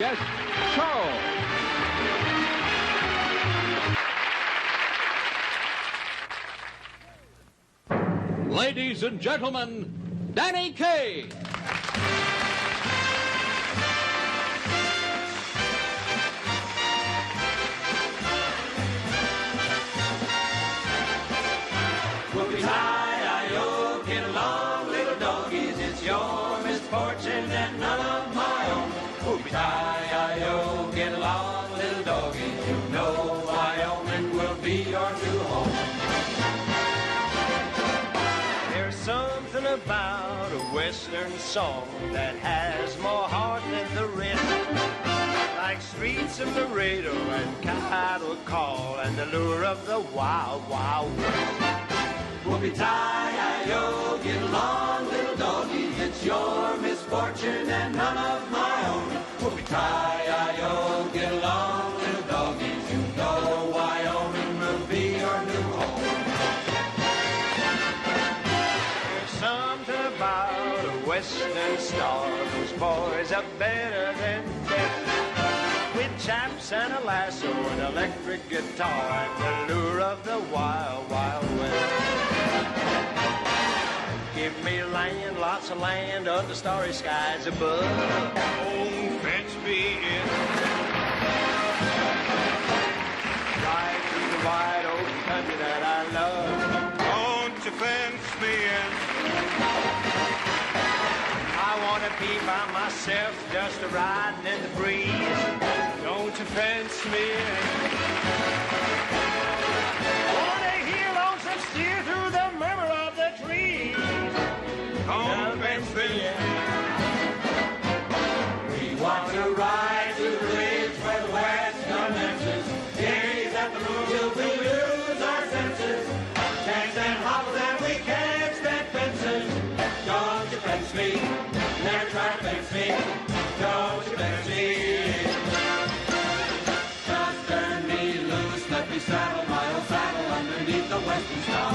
Yes, Charo. Ladies and gentlemen, Danny Kaye. Whoopie-hi-yo, get along, little doggies. It's your misfortune and none of my own. Whoopie-hi-yo, get along, little doggies. You know Wyoming will be your new home. There's something about a western song that has more heart than the rest. Like streets of Laredo and cattle call and the lure of the wild, wild west. Whoopie-hi-yo, get along, little doggies. It's your misfortune and none of my own. Whoopie-hi-yo, get along, little doggies. You know Wyoming will be your new home. There's something about a western star. Those boys are better than death. With chaps and a lasso, an electric guitar, and the lure of the wild, wild west. Give me land, lots of land, under starry skies above. Oh, fetch me in. Right through the wide open country that I love. Won't you fence me in? I want to be by myself, just a riding in the breeze. Don't you fence me in? Want to hear lonesome steer through the murmur of the trees. Don't fence me in. We want to ride to the ridge where the west commences. Gaze at the moon till we lose our senses. Dance and hobble and we can't stand fences. Don't you fence me. Never try to fence me. Don't you fence me. Just turn me loose. Let me saddle my old saddle underneath the western star.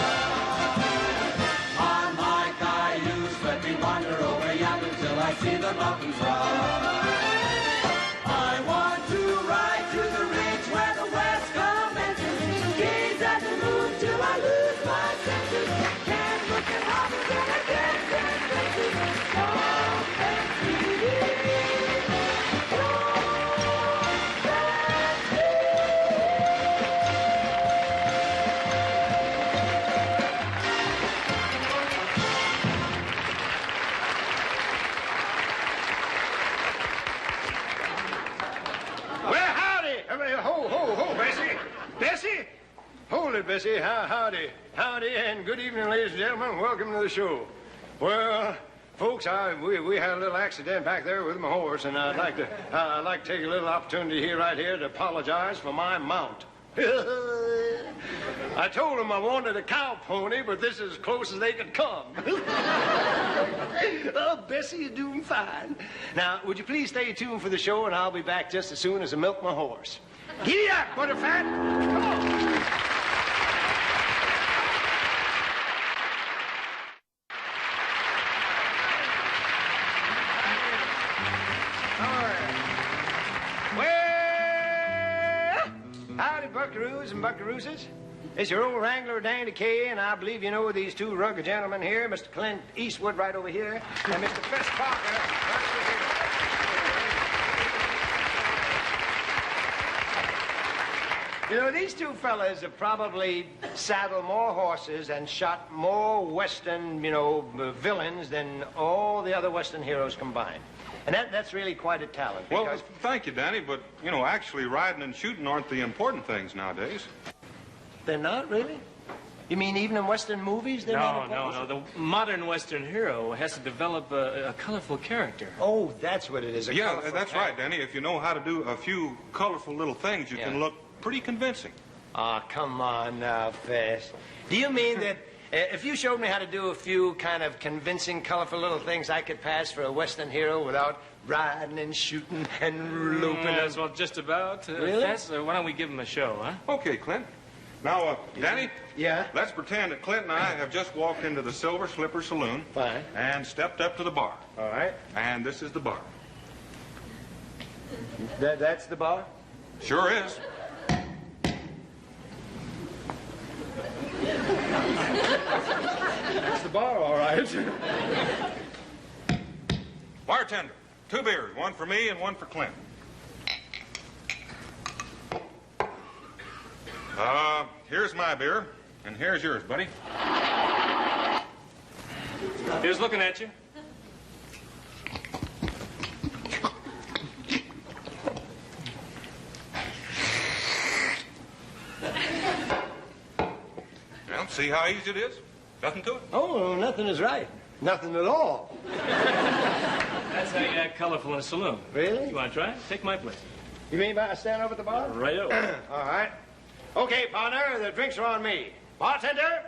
On my cayuse, let me wander over yonder till I see the mountains rise. I want to ride to the ridge where the west commences. Gaze at the moon till I lose my senses. Can't look at hobbles and I can't stand fences. Don't fence me. Bessie? Hold it, Bessie. Howdy. Howdy, and good evening, ladies and gentlemen. Welcome to the show. Well, folks, we had a little accident back there with my horse, and I'd like to take a little opportunity here, right here, to apologize for my mount. I told them I wanted a cow pony, but this is as close as they could come. Oh, Bessie is doing fine. Now, would you please stay tuned for the show, and I'll be back just as soon as I milk my horse. Giddy up, Butterfat! Come on! All right. Well, howdy, buckaroos and buckarooses. It's your old wrangler, Danny Kaye, and I believe you know these two rugged gentlemen here, Mr. Clint Eastwood right over here, and Mr. Fess Parker right over here. You know, these two fellas have probably saddled more horses and shot more Western, villains than all the other Western heroes combined. And that's really quite a talent. Well, thank you, Danny, but, actually riding and shooting aren't the important things nowadays. They're not, really? You mean even in Western movies they're not important? No. The modern Western hero has to develop a colorful character. Oh, that's what it is, Yeah, that's right, Danny. If you know how to do a few colorful little things, you can look pretty convincing. Ah, come on now, Fess. Do you mean that if you showed me how to do a few kind of convincing, colorful little things, I could pass for a Western hero without riding and shooting and looping? Yes, well, just about. Really? Fess, why don't we give him a show, huh? Okay, Clint. Now, Danny? Yeah? Let's pretend that Clint and I have just walked into the Silver Slipper Saloon. Fine. And stepped up to the bar. All right. And this is the bar. That's the bar? Sure is. That's the bar, all right. Bartender, 2 beers, 1 for me and 1 for Clint. Here's my beer, and here's yours, buddy. Here's looking at you. Well, see how easy it is? Nothing to it? Oh, nothing is right. Nothing at all. That's how you act colorful in a saloon. Really? You want to try it? Take my place. You mean by stand over at the bar? Right over. All right. Okay, partner, the drinks are on me. Bartender?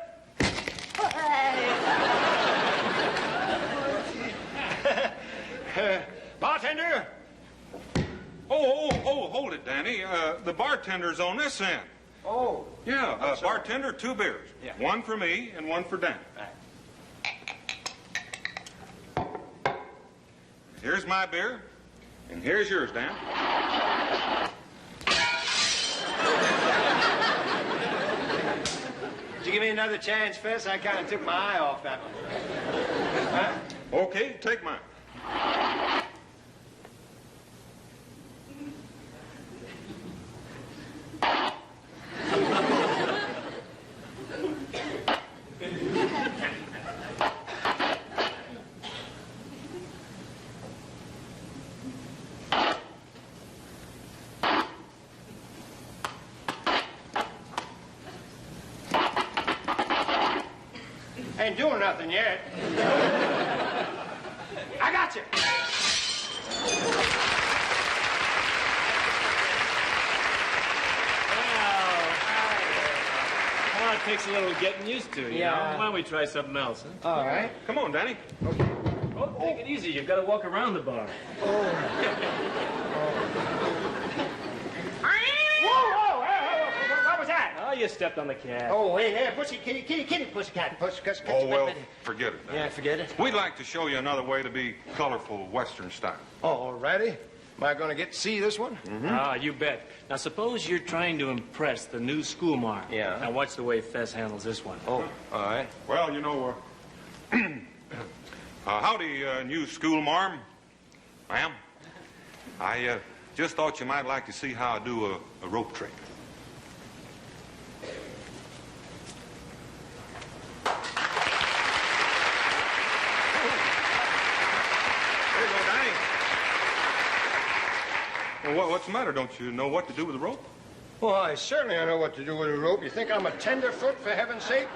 Bartender? Oh, hold it, Danny. The bartender's on this end. Oh. Yeah, bartender, 2 beers. Yeah. 1 for me and 1 for Danny. Here's my beer, and here's yours, Dan. Did you give me another chance, Fess? I kind of took my eye off that one. Huh? Okay, take mine. Ain't doing nothing yet. I got you. Well, it takes a little getting used to, you know? Why don't we try something else, huh? All right. Come on, Danny. Oh, take it easy. You've got to walk around the bar. What was that? Oh, you stepped on the cat. Oh, hey, pussy, kitty, pussycat, pussycat. Oh, well, forget it, Danny. Yeah, forget it. We'd like to show you another way to be colorful Western style. All righty. Am I going to get to see this one? Ah, you bet. Now, suppose you're trying to impress the new schoolmarm. Yeah. Now, watch the way Fess handles this one. Oh, all right. Well, you know, howdy, new schoolmarm. Ma'am, I just thought you might like to see how I do a rope trick. There you go, Danny. Well, what's the matter? Don't you know what to do with the rope? Well, I certainly know what to do with a rope. You think I'm a tenderfoot, for heaven's sake?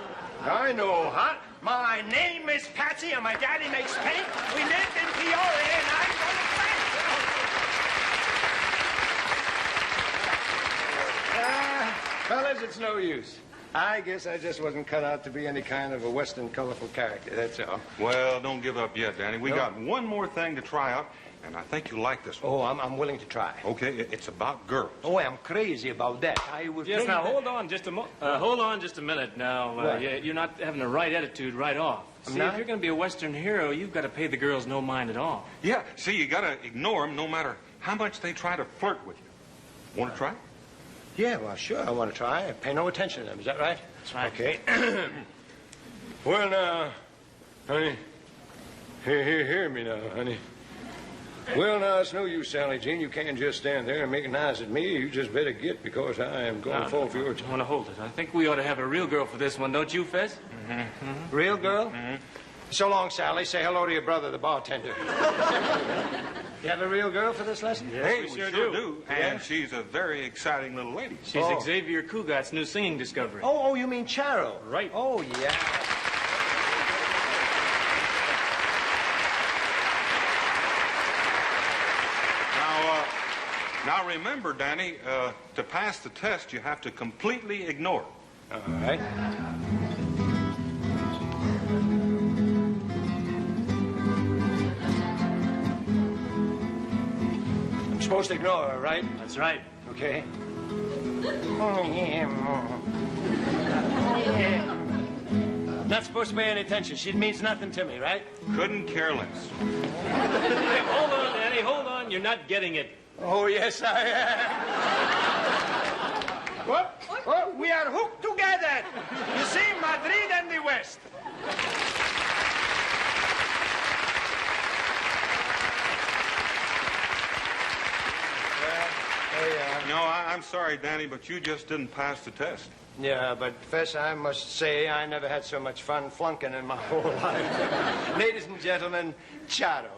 I know, huh? My name is Patsy, and my daddy makes paint. We lived in Peoria, and I'm going to fellas, it's no use. I guess I just wasn't cut out to be any kind of a Western colorful character, that's all. Well, don't give up yet, Danny. We got one more thing to try out, and I think you'll like this one. Oh, I'm willing to try. Okay, it's about girls. Oh, I'm crazy about that. I was Yes, now, hold on just a minute now. What? You're not having the right attitude right off. See, not? if you're going to be a Western hero, you've got to pay the girls no mind at all. Yeah, see, you gotta ignore them no matter how much they try to flirt with you. Want to try? Yeah, well, sure, I want to try. Pay no attention to them, is that right? That's right. Okay. Well, now, honey, hear me now, honey. Well, now, it's no use, Sally Jean. You can't just stand there and make eyes at me. You just better get, because I am going to fall for your... I want to hold it. I think we ought to have a real girl for this one, don't you, Fess? Real girl? So long, Sally. Say hello to your brother, the bartender. You have a real girl for this lesson? Hey, we we sure sure do. do. And she's a very exciting little lady. She's Oh. Xavier Cugat's new singing discovery. Oh, you mean Charo? Right. Oh, yeah. Now remember, Danny, to pass the test, you have to completely ignore it. All right. I'm supposed to ignore her, right? That's right. Okay. Oh, yeah. Oh, yeah. Not supposed to pay any attention. She means nothing to me, right? Couldn't care less. Hey, hold on, Danny, hold on. You're not getting it. Oh, yes, I am. What? Oh, we are hooked together. You see, Madrid and the West. No, I'm sorry, Danny, but you just didn't pass the test. Yeah, but Fess, I must say I never had so much fun flunking in my whole life. Ladies and gentlemen, Charo.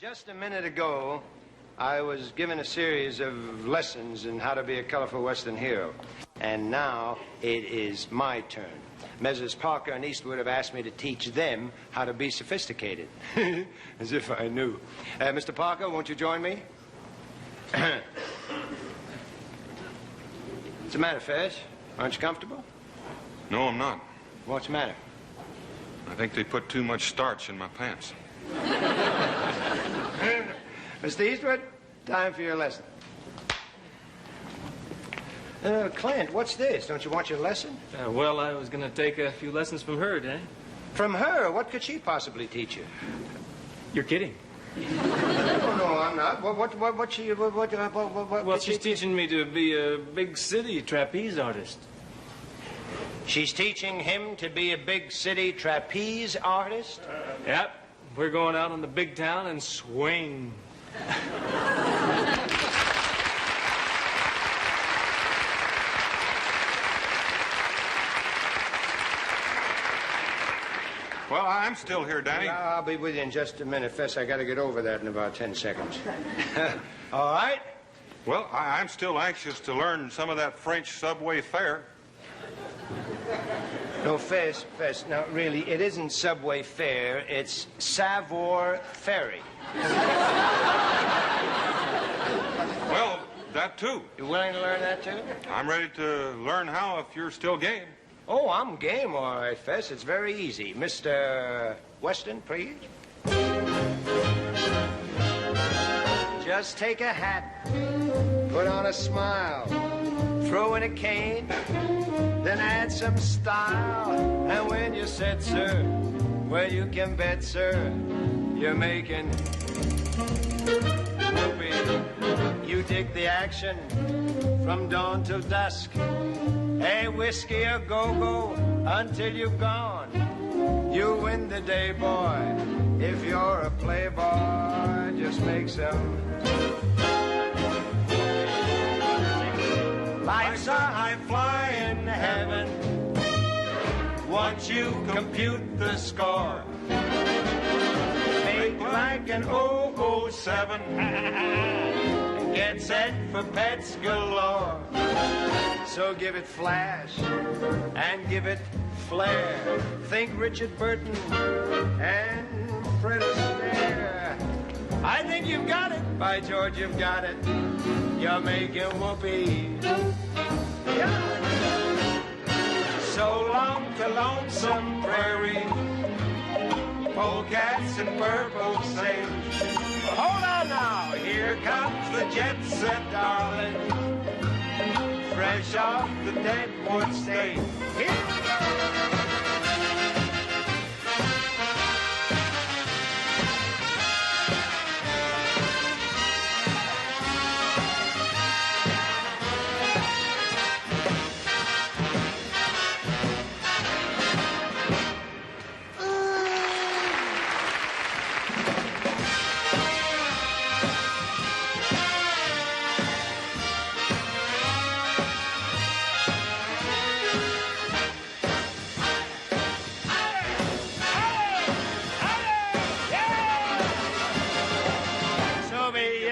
Just a minute ago, I was given a series of lessons in how to be a colorful Western hero. And now it is my turn. Messrs. Parker and Eastwood have asked me to teach them how to be sophisticated. As if I knew. Mr. Parker, won't you join me? What's the matter, Fess? Aren't you comfortable? No, I'm not. What's the matter? I think they put too much starch in my pants. Mr. Eastwood, time for your lesson. Clint, what's this? Don't you want your lesson? Well, I was going to take a few lessons from her, Danny. From her? What could she possibly teach you? You're kidding. No, I'm not. Well, she's teaching me to be a big city trapeze artist. She's teaching him to be a big city trapeze artist? Yep. We're going out in the big town and swing. Well, I'm still here, Danny. I'll be with you in just a minute, Fess. I got to get over that in about 10 seconds. All right? Well, I'm still anxious to learn some of that French subway fare. No, Fess. Now, really, it isn't subway fare. It's Savoir Ferry. Well, that too. You willing to learn that, too? I'm ready to learn how if you're still game. Oh, I'm game, all right, Fess. It's very easy. Mr. Weston, please. Just take a hat, put on a smile, throw in a cane, then add some style. And when you set, sir, well, you can bet, sir, you're making whoopee. You dig the action from dawn till dusk. A whiskey or go-go until you've gone. You win the day, boy. If you're a playboy, just make some. Life's a high flying heaven. Once you compute the score, make like an 007 and get set for pets galore. So give it flash and give it flair. Think Richard Burton and Fred Astaire. I think you've got it. By George, you've got it. You're making whoopee. So long to Lonesome Prairie, polecats and purple sage. Hold on now, here comes the jet set, darling. Fresh off the Deadwood stage. Here we go.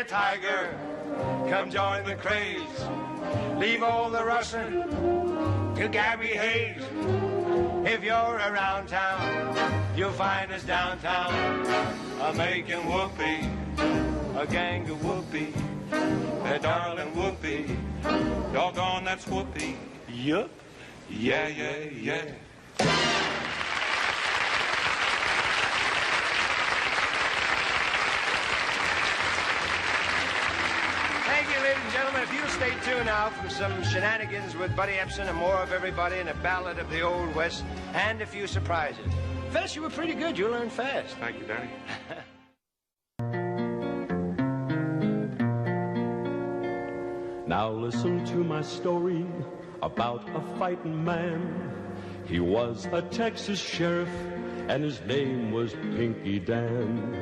Tiger, come join the craze. Leave all the rustling to Gabby Hayes. If you're around town, you'll find us downtown, a-making whoopee, a gang of whoopee, a darling whoopee, doggone that's whoopee. Yup, yeah, yeah, yeah. Ladies and gentlemen, if you'll stay tuned now for some shenanigans with Buddy Epson and more of everybody and a ballad of the Old West and a few surprises. Fess, you were pretty good. You learned fast. Thank you, Danny. Now listen to my story about a fighting man. He was a Texas sheriff and his name was Pinky Dan.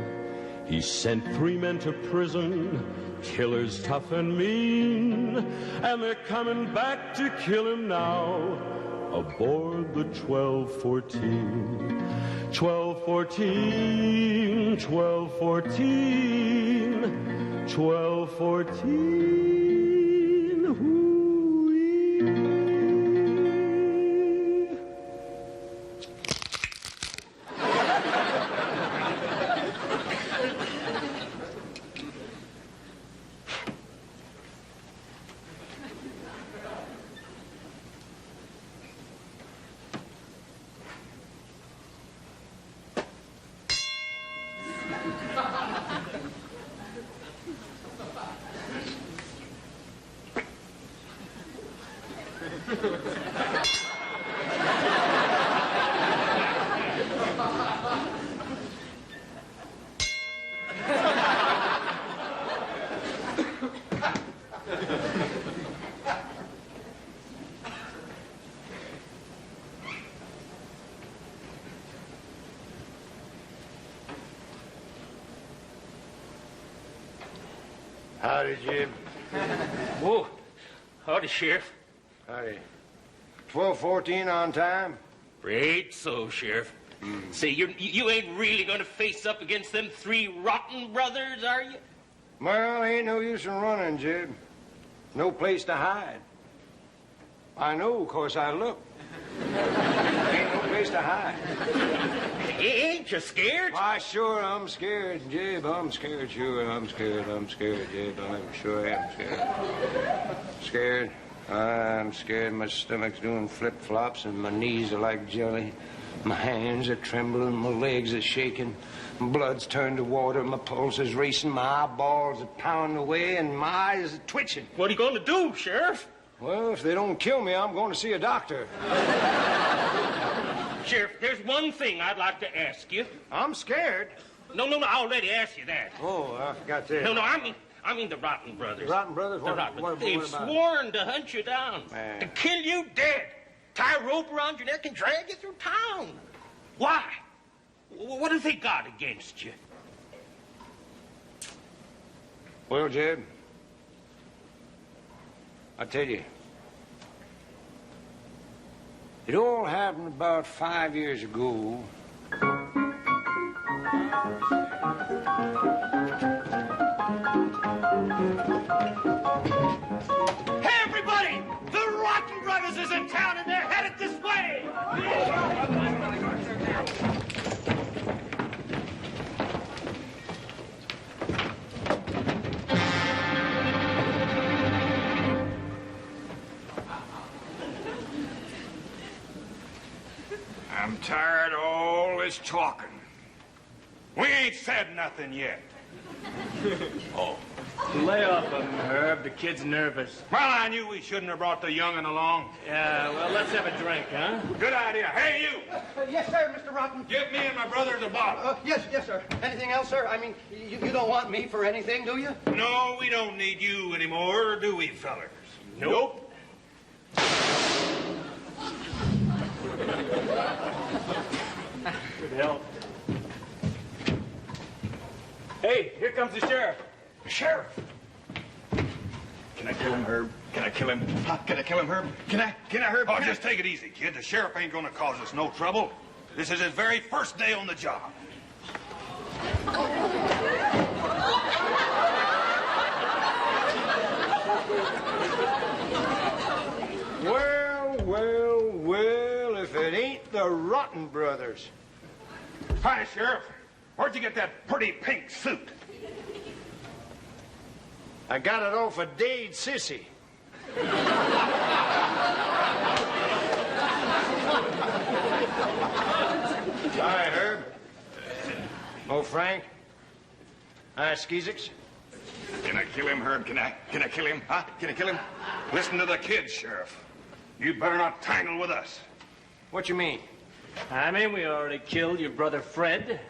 He sent 3 men to prison, killers tough and mean, and they're coming back to kill him now aboard the 1214. 1214, 1214, 1214, hoo-wee. Howdy, Jim. Whoa. Howdy, Sheriff. Howdy. 1214 on time? Great so, Sheriff. Say, you ain't really going to face up against them three rotten brothers, are you? Well, ain't no use in running, Jeb. No place to hide. I know, 'cause I look. Ain't no place to hide. Ain't you scared? Why, sure, I'm scared, Jeb. I'm scared, sure. I'm scared, Jeb. I'm sure I'm scared. Scared? I'm scared. My stomach's doing flip-flops and my knees are like jelly. My hands are trembling, my legs are shaking. My blood's turned to water, my pulse is racing, my eyeballs are pounding away, and my eyes are twitching. What are you going to do, Sheriff? Well, if they don't kill me, I'm going to see a doctor. Sheriff, there's one thing I'd like to ask you. I'm scared. No, I already asked you that. Oh, I forgot that. No, I mean the Rotten Brothers. The Rotten Brothers? The Rotten Brothers. They've what about sworn to hunt you down, Man. to kill you dead, tie a rope around your neck and drag you through town. Why? What have they got against you? Well, Jeb, I tell you, it all happened about 5 years ago. Hey, everybody! The Rotten Brothers is in town and they're headed this way! I'm tired of all this talking. We ain't said nothing yet. Lay off of him, Herb. The kid's nervous. Well, I knew we shouldn't have brought the young'un along. Yeah, well, let's have a drink, huh? Good idea. Hey, you! Yes, sir, Mr. Rotten. Give me and my brothers a bottle. Yes, sir. Anything else, sir? I mean, you don't want me for anything, do you? No, we don't need you anymore, do we, fellers? Nope. Good help. Hey, here comes the sheriff. Sheriff! Can I kill him, Herb? Can I kill him? Huh? Can I kill him, Herb? Can I, Herb? Oh, Can just take it easy, kid. The sheriff ain't gonna cause us no trouble. This is his very first day on the job. Well, if it ain't the Rotten Brothers. Hi, Sheriff. Where'd you get that pretty pink suit? I got it off a Dade sissy. Hi, Herb. Oh, Frank. Hi, Skeezix. Can I kill him, Herb? Can I kill him? Huh? Can I kill him? Listen to the kid, Sheriff. You'd better not tangle with us. What you mean? I mean, we already killed your brother Fred.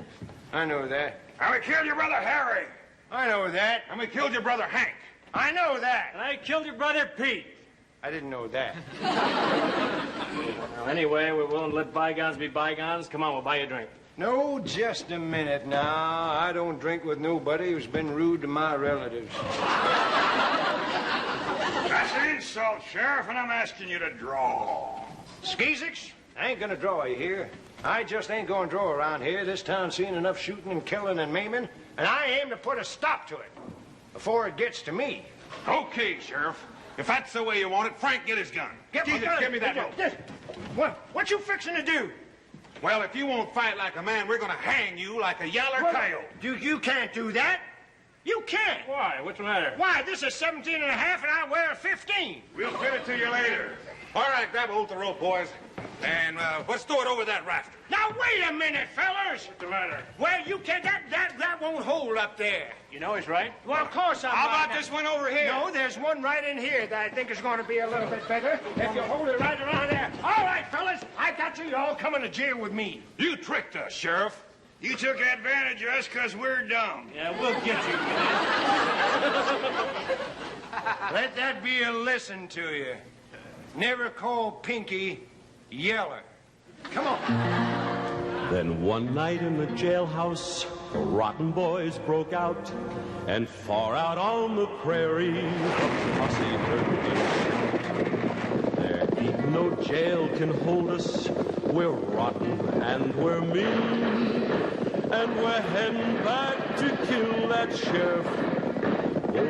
I know that. And we killed your brother Harry. I know that. And we killed your brother Hank. I know that. And I killed your brother Pete. I didn't know that. Well, anyway, we're willing to let bygones be bygones. Come on, we'll buy you a drink. No, just a minute now. I don't drink with nobody who's been rude to my relatives. That's an insult, Sheriff, and I'm asking you to draw. Skeezix, I ain't gonna draw you here. I just ain't gonna draw around here. This town's seen enough shooting and killing and maiming, and I aim to put a stop to it before it gets to me. Okay, Sheriff. If that's the way you want it, Frank, get his gun. Jesus, give me that rope. What you fixing to do? Well, if you won't fight like a man, we're gonna hang you like a yaller coyote. You can't do that. You can't. Why? What's the matter? Why, this is 17 and a half, and I wear a 15. We'll fit it to you later. All right, grab a hold of the rope, boys. And let's throw it over that rafter. Now, wait a minute, fellas. What's the matter? Well, you can't. That won't hold up there. You know he's right. Well, of course I'm How right about now. this one over here? No, there's one right in here that I think is going to be a little bit better if you hold it right around there. All right, fellas, I got you. You're all coming to jail with me. You tricked us, Sheriff. You took advantage of us because we're dumb. Yeah, we'll get you. Let that be a lesson to you. Never call Pinky Yeller. Come on. Then one night in the jailhouse, the Rotten Boys broke out, and far out on the prairie, a posse heard the shout. There ain't no jail can hold us, We're rotten and we're mean, and we're heading back to kill that sheriff for the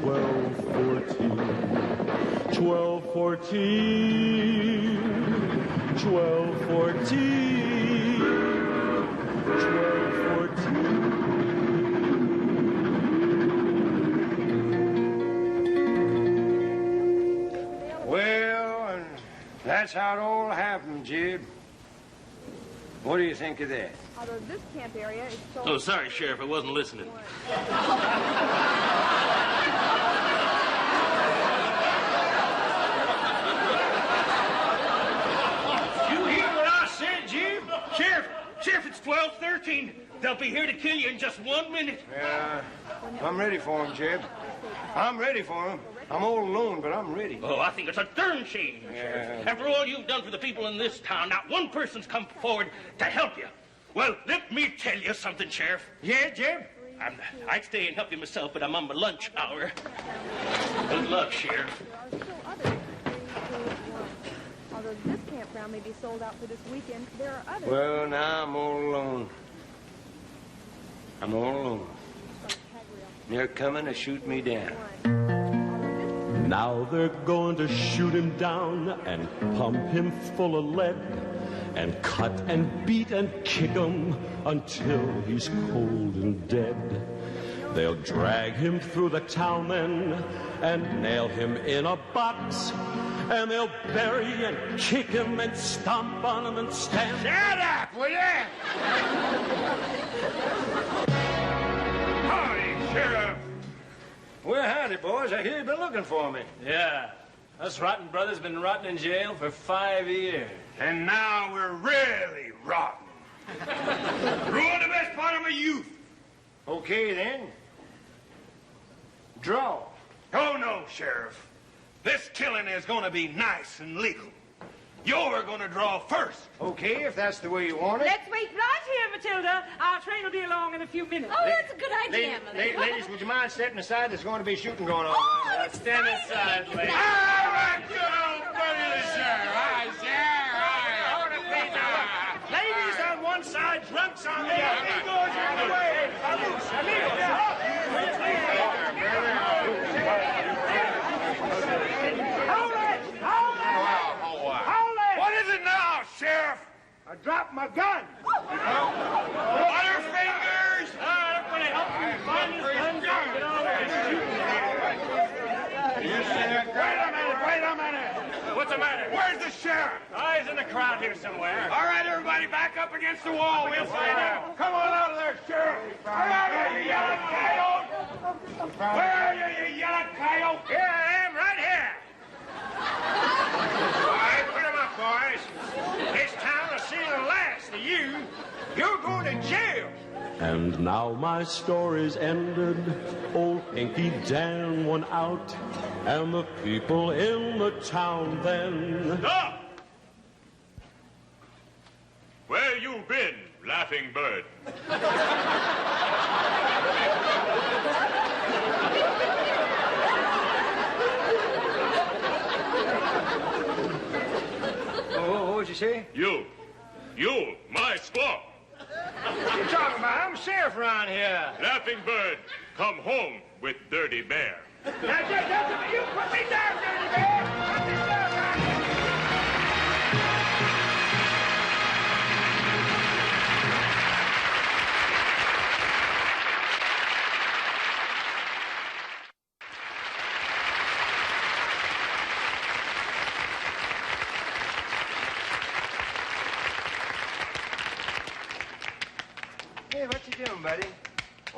1214. 1214. 1214. 1214. Well, and that's how it all happened, Jib. What do you think of that? Although this camp area is so... Oh, sorry, Sheriff, I wasn't listening. You hear what I said, Jib? Sheriff, it's 12:13. They'll be here to kill you in just 1 minute. Yeah, I'm ready for him, Jib. I'm ready for him. I'm all alone, but I'm ready. Oh, I think it's a darn shame, Sheriff. After all you've done for the people in this town, not one person's come forward to help you. Well, let me tell you something, Sheriff. Yeah, Jib? I'd stay and help you myself, but I'm on my lunch hour. Good luck, Sheriff. There are still others who want. Although this campground may be sold out for this weekend, there are others. Well, now I'm all alone. I'm all alone. They're coming to shoot me down. Now they're going to shoot him down and pump him full of lead and cut and beat and kick him until he's cold and dead. They'll drag him through the town then and nail him in a box, and they'll bury and kick him and stomp on him and stand. Shut up, will ya? Howdy, Sheriff. Well, howdy, boys. I hear you've been looking for me. Yeah. Us rotten brothers been rotting in jail for 5 years. And now we're really rotten. Ruined the best part of my youth. Okay, then. Draw. Oh, no, Sheriff. This killing is going to be nice and legal. You're going to draw first. Okay, if that's the way you want it. Let's wait right here, Matilda. Our train will be along in a few minutes. Oh, that's a good idea, Mother. Ladies, would you mind stepping aside? There's going to be shooting going on. Oh, Stand aside, ladies. All right, good old buddy, the sheriff. Hi, sheriff. Ladies on one side, drunks on the other. What is it now, Sheriff? I dropped my gun. Butterfingers! Everybody help me find this gun. Get over Wait a minute. What's the matter? Where's the sheriff? Oh, he's in the crowd here somewhere. All right, everybody, back up against the wall. We'll find out. Come on out of there, Sheriff. Where are you, you yellow coyote? Where are you, you yellow coyote? Here I am, right here. All right, put 'em up, boys. This town will see the last of you. You're going to jail. And now my story's ended. Old Pinky Dan won out, and the people in the town then. Stop! Where you been, laughing bird? Oh, what'd you say? You, my squaw. What you talking about? I'm sheriff around here. Laughing bird, come home with Dirty Bear. Now, you put me down, Dirty Bear. Put me down, man. Hey, what you doing, buddy?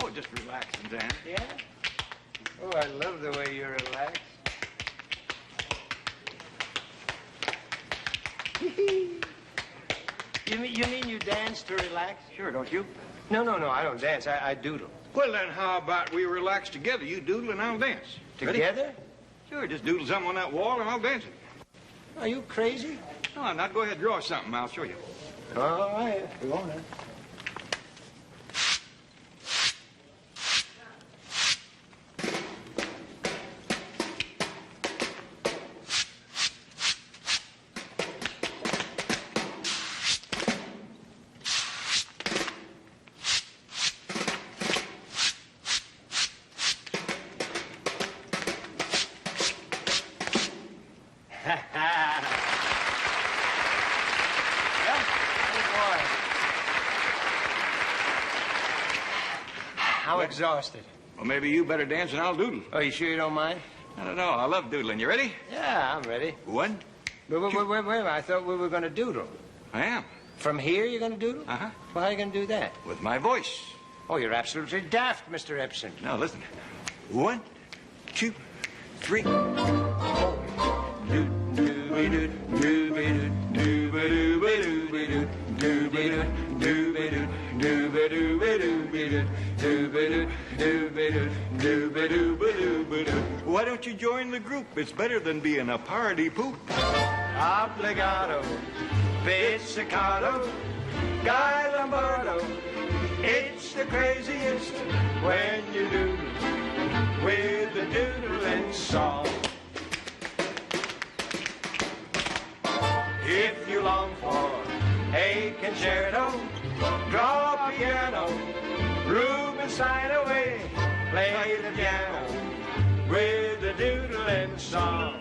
Oh, just relaxing, Dan. Yeah? Oh, I love the way you relax. You mean you dance to relax? Sure, don't you? No, I don't dance. I doodle. Well, then how about we relax together? You doodle and I'll dance. Together? Sure, just doodle something on that wall and I'll dance it. Are you crazy? No, now go ahead, draw something. I'll show you. All right, go on then. how exhausted. Well, maybe you better dance and I'll doodle. Oh, you sure you don't mind? I don't know. I love doodling. You ready? Yeah, I'm ready. One. Wait. I thought we were going to doodle. I am. From here you're going to doodle? Uh-huh. Well, how are you going to do that? With my voice. Oh, you're absolutely daft, Mr. Epson. Now, listen. 1, 2, 3. Why don't you join the group? It's better than being a party poop. Obligato, pizzicato, Guy Lombardo. It's the craziest when you do with the doodling song. If you long for a concerto, draw a piano, Rubinstein away, play the piano with the doodling song.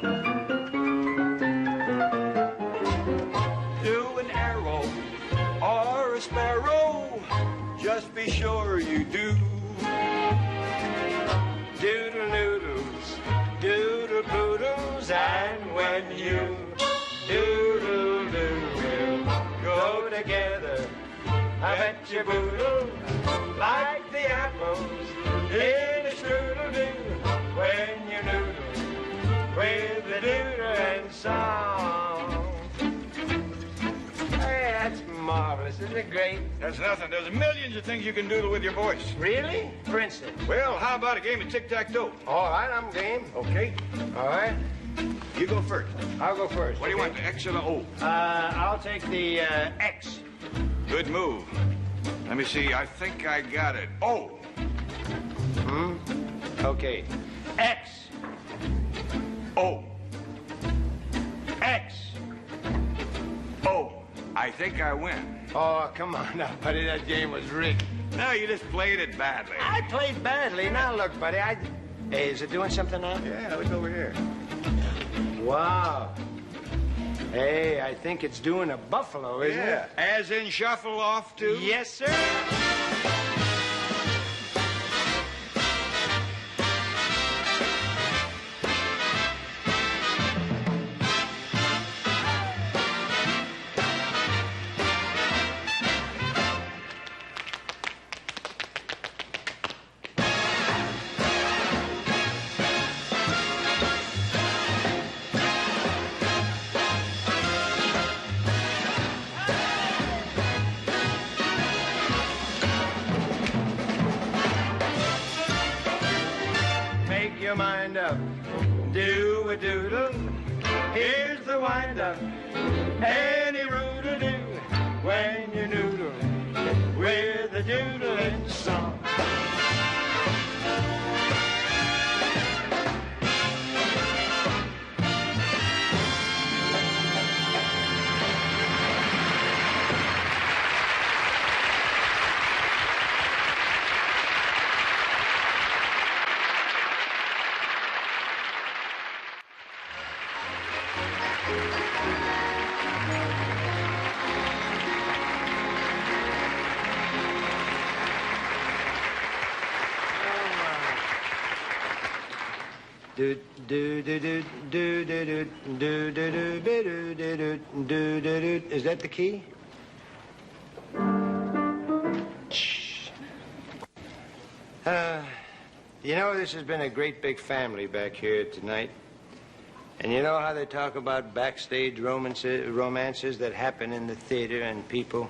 Do an arrow or a sparrow, just be sure you do. Doodle noodles, doodle poodles, and when you doodle doo will go together, I bet you boodle like the apples in a strudel do when you noodle with the doodling song. Hey, that's marvelous. Isn't it great? That's nothing. There's millions of things you can doodle with your voice. Really? For instance? Well, how about a game of tic-tac-toe? All right, I'm game. Okay. All right. You go first. I'll go first. What do you want, the X or the O? I'll take the X. Good move. Let me see. I think I got it. O. Okay. X. O. X. O. I think I win. Oh, come on now, buddy. That game was rigged. No, you just played it badly. I played badly. Now, look, buddy, Hey, is it doing something now? Yeah, look over here. Wow. Hey, I think it's doing a buffalo, isn't it? As in shuffle off to? Yes, sir. Mind up, do a doodle. Here's the wind up. Any roo do when you noodle with the doodling song. Do do do do do do do do do do do do do. Is that the key? Shh. You know, this has been a great big family back here tonight. And you know how they talk about backstage romances that happen in the theater and people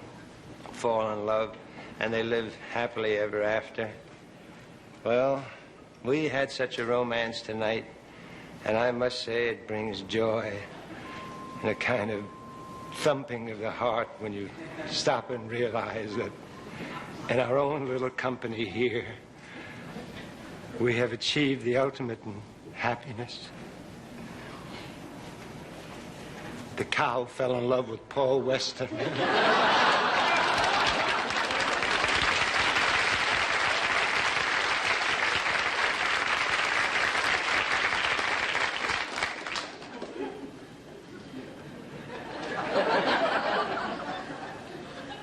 fall in love and they live happily ever after? Well, we had such a romance tonight, and I must say it brings joy and a kind of thumping of the heart when you stop and realize that in our own little company here, we have achieved the ultimate in happiness. The cow fell in love with Paul Weston.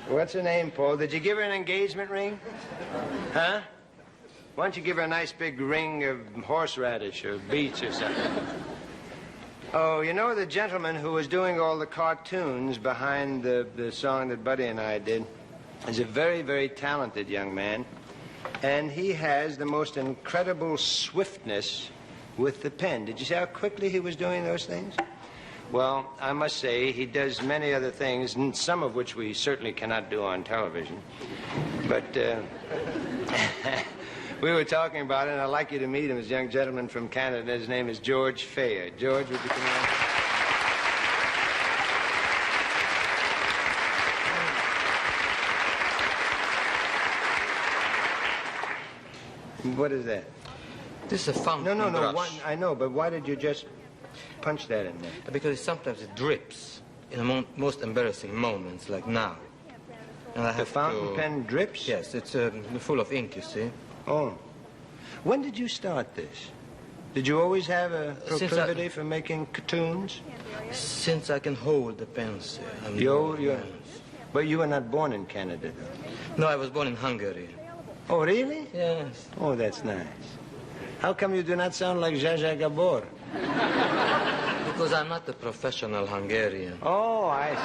What's her name, Paul? Did you give her an engagement ring? Huh? Why don't you give her a nice big ring of horseradish or beets or something? Oh, you know the gentleman who was doing all the cartoons behind the song that Buddy and I did is a very, very talented young man. And he has the most incredible swiftness with the pen. Did you see how quickly he was doing those things? Well, I must say he does many other things, and some of which we certainly cannot do on television. But we were talking about it, and I'd like you to meet him. This young gentleman from Canada. His name is George Fayer. George, would you come on? What is that? This is a fountain No. brush. I know, but why did you just punch that in there? Because sometimes it drips in the most embarrassing moments, like now. And I The have fountain pen drips? Yes, it's full of ink, you see. Oh. When did you start this? Did you always have a proclivity for making cartoons? Since I can hold the pencil. But you were not born in Canada, though. No, I was born in Hungary. Oh, really? Yes. Oh, that's nice. How come you do not sound like Zsa Gabor? Because I'm not a professional Hungarian. Oh, I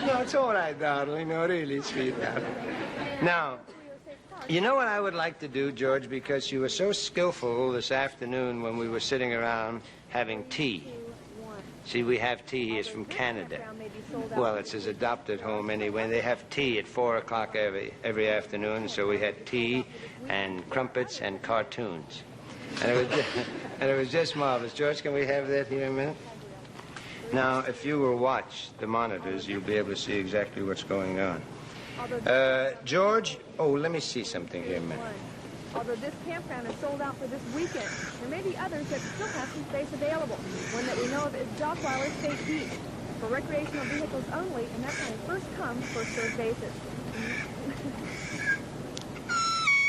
see. No, it's all right, darling. No, really, sweetheart. Now, you know what I would like to do, George, because you were so skillful this afternoon when we were sitting around having tea. See, we have tea. He is from Canada. Well, it's his adopted home anyway. They have tea at 4 o'clock every afternoon, so we had tea and crumpets and cartoons. And it was just marvelous. George, can we have that here a minute? Now, if you will watch the monitors, you'll be able to see exactly what's going on. George, let me see something here a minute. Although this campground is sold out for this weekend, there may be others that still have some space available. One that we know of is Dockweiler State Beach, for recreational vehicles only, and that's on a first-come, first-served basis.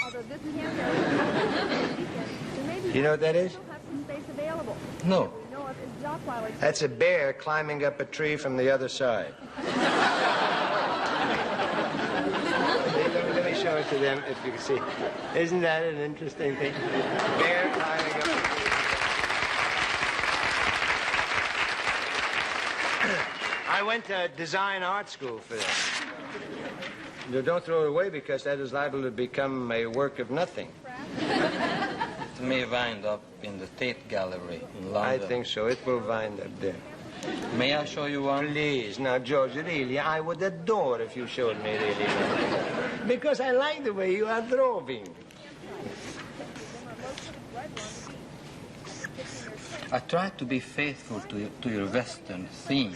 Although this campground is sold out for this weekend, there may be You know what that is? still have some space available. No. What we know of is Dockweiler State That's a bear climbing up a tree from the other side. Let me show it to them if you can see. Isn't that an interesting thing? Bear climbing up a tree. I went to design art school for that. No, don't throw it away because that is liable to become a work of nothing. It may wind up in the Tate Gallery in London. I think so. It will wind up there. May I show you one? Please. Now, George, really, I would adore if you showed me really. Because I like the way you are drawing. I try to be faithful to your Western theme.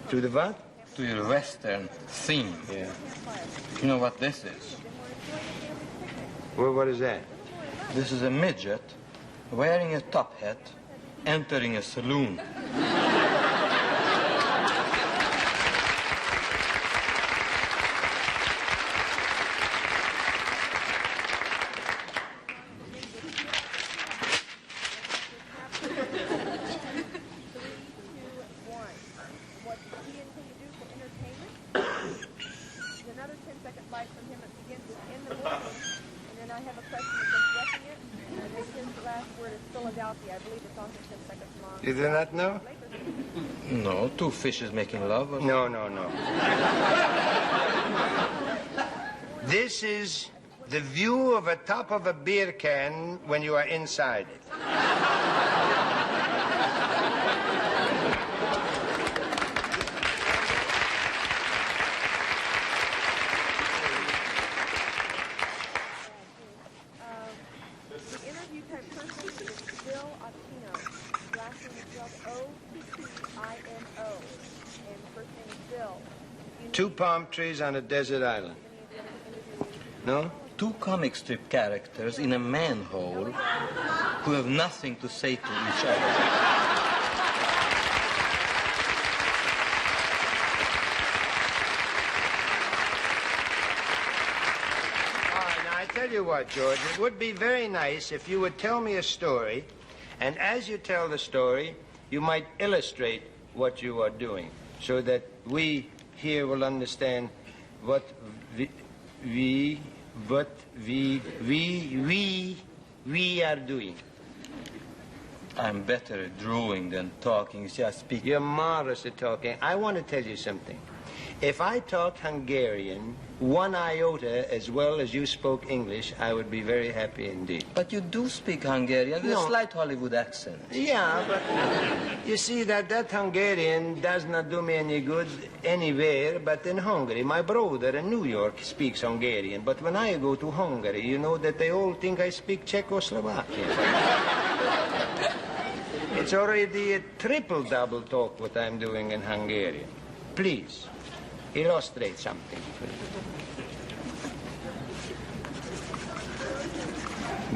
To the what? To your Western theme. Yeah. You know what this is? Well, what is that? This is a midget wearing a top hat entering a saloon. You do not know? No, two fishes making love? Or... No. This is the view of the top of a beer can when you are inside it. Two palm trees on a desert island. No? Two comic strip characters in a manhole who have nothing to say to each other. All right, now I tell you what, George, it would be very nice if you would tell me a story, and as you tell the story, you might illustrate what you are doing, so that we here will understand what what we are doing. I'm better at drawing than talking. See, I speak. You're marvelous at talking. I want to tell you something. If I talked Hungarian, one iota as well as you spoke English, I would be very happy indeed. But you do speak Hungarian with a slight Hollywood accent. Yeah, but you see that Hungarian does not do me any good anywhere but in Hungary. My brother in New York speaks Hungarian, but when I go to Hungary, you know that they all think I speak Czechoslovakian. It's already a triple-double talk what I'm doing in Hungarian. Please, illustrate something.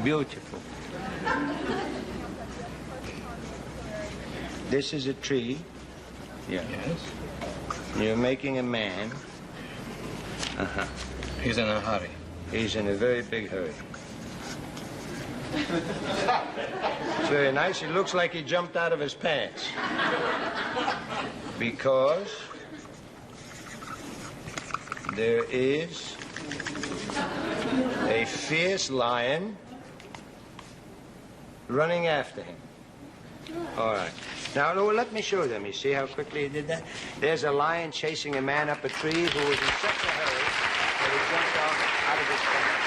Beautiful. This is a tree. Yeah. Yes. You're making a man. Uh-huh. He's in a hurry. He's in a very big hurry. It's very nice. It looks like he jumped out of his pants. Because there is a fierce lion running after him. All right. Now, let me show them. You see how quickly he did that? There's a lion chasing a man up a tree who was in such a hurry that he jumped out of his pants.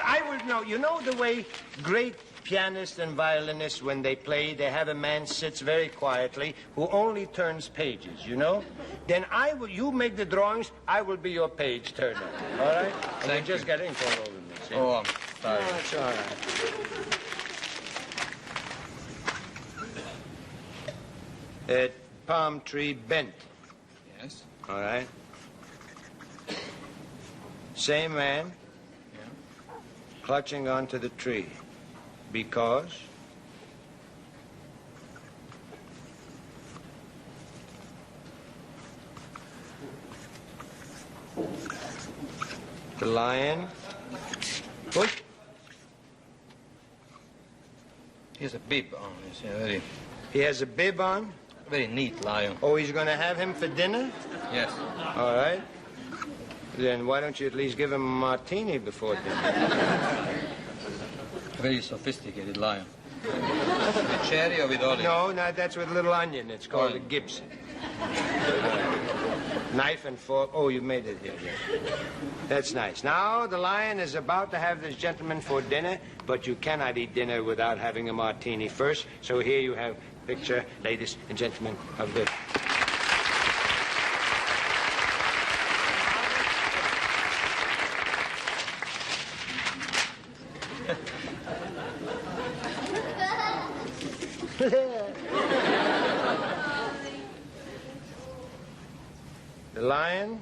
I would know. You know the way great pianists and violinists, when they play, they have a man sits very quietly who only turns pages, you know? Then you make the drawings, I will be your page turner. All right? And you just get ink all over me, see? Oh, I'm sorry. No, it's all right. A palm tree bent. Yes. All right. Same man. Clutching onto the tree because the lion. What? He has a bib on. He has a bib on? Very neat lion. Oh, he's going to have him for dinner? Yes. All right. Then why don't you at least give him a martini before dinner? Very sophisticated lion. With cherry or with olive? No, that's with little onion. It's called a Gibson. Knife and fork. Oh, you made it here. Yes. That's nice. Now, the lion is about to have this gentleman for dinner, but you cannot eat dinner without having a martini first. So here you have a picture, ladies and gentlemen, of the... The lion.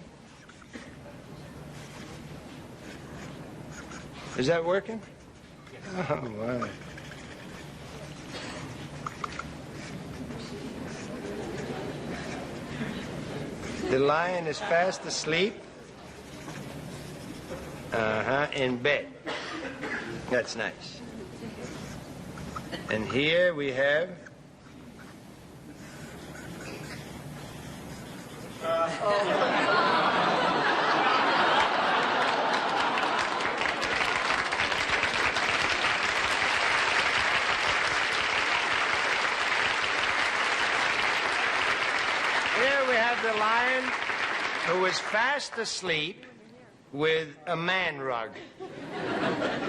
Is that working? Oh, wow. The lion is fast asleep. In bed. That's nice. And here we have... Here we have the lion who is fast asleep with a man rug.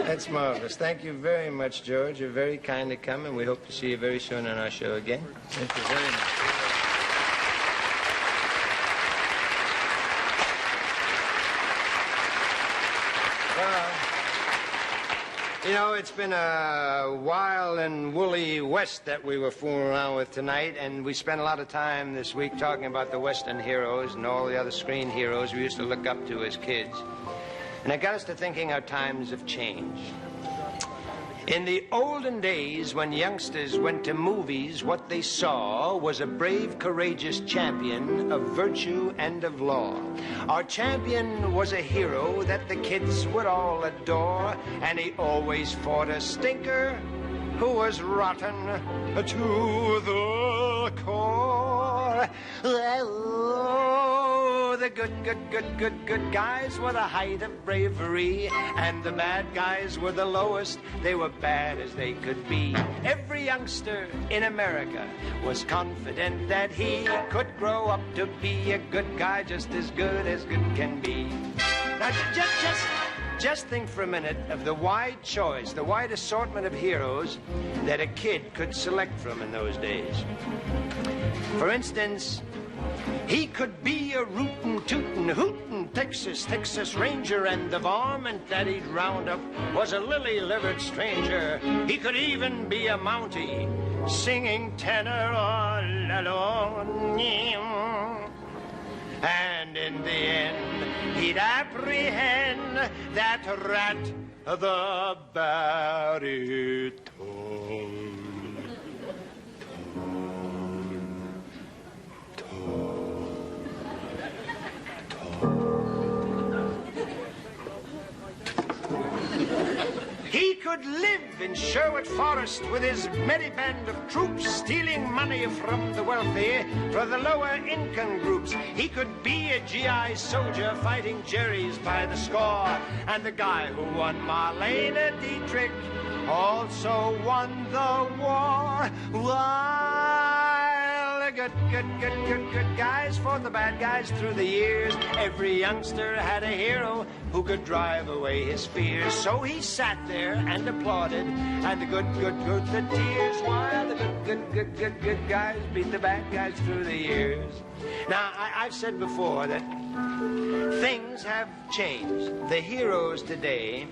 That's marvelous. Thank you very much, George. You're very kind to come, and we hope to see you very soon on our show again. Thank you very much. You know, it's been a wild and woolly West that we were fooling around with tonight, and we spent a lot of time this week talking about the Western heroes and all the other screen heroes we used to look up to as kids. And it got us to thinking our times have changed. In the olden days, when youngsters went to movies, what they saw was a brave, courageous champion of virtue and of law. Our champion was a hero that the kids would all adore, and he always fought a stinker who was rotten to the core. Oh, the the good guys were the height of bravery, and the bad guys were the lowest. They were bad as they could be. Every youngster in America was confident that he could grow up to be a good guy, just as good can be. Now, just think for a minute of the wide choice, the wide assortment of heroes that a kid could select from in those days. For instance, he could be a rootin', tootin', hootin' Texas Ranger, and the varmint that he'd round up was a lily-livered stranger. He could even be a Mountie, singing tenor all alone. And in the end, he'd apprehend that rat, the baritone. He could live in Sherwood Forest with his merry band of troops, stealing money from the wealthy for the lower income groups. He could be a GI soldier fighting Jerry's by the score. And the guy who won Marlene Dietrich also won the war. While the good guys fought the bad guys through the years, every youngster had a hero who could drive away his fears. So he sat there and applauded, and the good the tears, while the good guys beat the bad guys through the years. Now, I've said before that things have changed. The heroes today,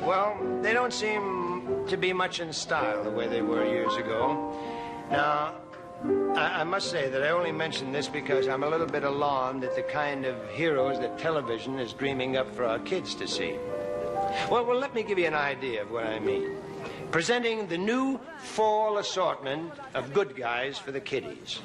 well, they don't seem to be much in style the way they were years ago. Now, I must say that I only mention this because I'm a little bit alarmed at the kind of heroes that television is dreaming up for our kids to see. Well, let me give you an idea of what I mean. Presenting the new fall assortment of good guys for the kiddies.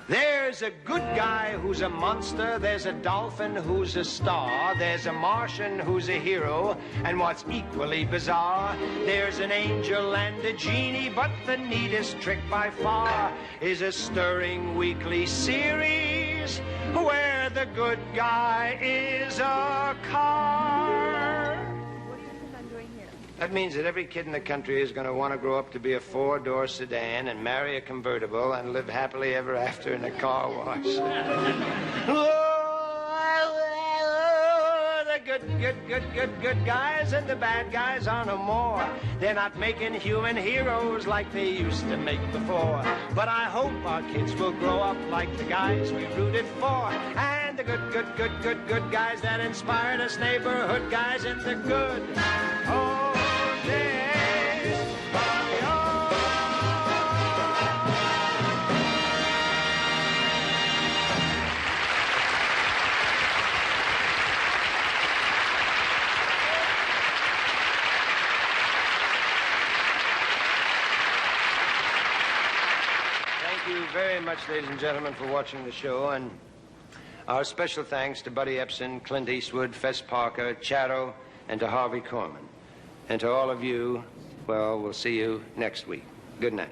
There's a good guy who's a monster, there's a dolphin who's a star, there's a Martian who's a hero, and what's equally bizarre, there's an angel and a genie, but the neatest trick by far is a stirring weekly series where the good guy is a car. That means that every kid in the country is going to want to grow up to be a four-door sedan and marry a convertible and live happily ever after in a car wash. The good guys and the bad guys are no more. They're not making human heroes like they used to make before. But I hope our kids will grow up like the guys we rooted for. And the good guys that inspired us, neighborhood guys in the good old days of yore. Thank you very much, ladies and gentlemen, for watching the show, and our special thanks to Buddy Epson, Clint Eastwood, Fess Parker, Charo, and to Harvey Korman. And to all of you, well, we'll see you next week. Good night.